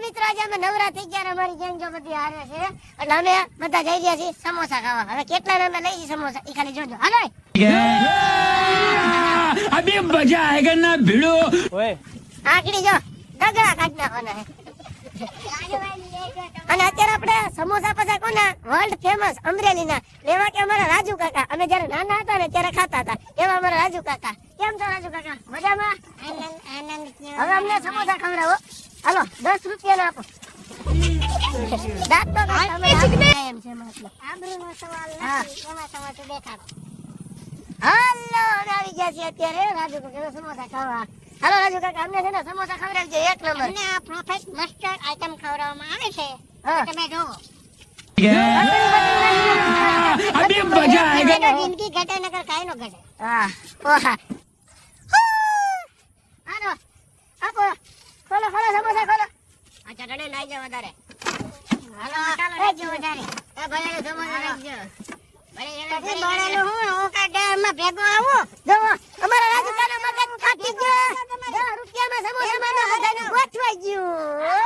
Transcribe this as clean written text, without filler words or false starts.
મિત્રો આજે અમે નવરા થઈ ગયા અમારી ગેંગ જો બધી હારે છે એટલે અમે બધા જઈ રહ્યા છીએ સમોસા ખાવા હવે કેટલા અમે લઈ સમોસા ઈ ખાલી જોજો હાલો अभी मजा आएगा ना भिड़ो ઓય આકડી જો ગગડા કાઢ નાખવાના અને અત્યારે આપણે સમોસા પસા કોના વર્લ્ડ ફેમસ અમરેલીના લેવા કે અમારા રાજુ કાકા અમે જ્યારે નાના હતા ને ત્યારે ખાતા હતા એવા અમારા રાજુ કાકા કેમ છો રાજુ કાકા મજામાં આનંદ હવે અમને સમોસા ખવડાવો હાલો 10 રૂપિયા આપો દાંત તો એમ છે મતલબ આબરૂનો સવાલ નથી એમાં સમોસા દેખાડો હાલો અમે આવી ગયા છીએ અત્યારે રાજુ કાકા સમોસા ખાવા હાલો રાજુ કાકા અમને છે ને સમોસા ખવડાવજો એક નંબર અમને આ પ્રોફેટ મસ્ટર્ડ આઈટમ ખવડાવવામાં આવે છે તમે જોવો अभी मजा आएगा જિંદગી ઘટે નકર કાઈ નો ઘટે હા ઓહા હાલો આપો ખોલો ખોલો સમોસા ખોલો અચ્છા ડડે લઈ જાવ વધારે હાલો ચાલો લઈ જાવ વધારે એ ભલે સમોસા લઈ જાવ બળેલો હું કાઢમાં ભેગો આવું જો અમારા રાજુ કાનો મગજ ફાટી ગયો 10 રૂપિયામાં સમોસા માં બધાને ગોઠવાઈ ગયું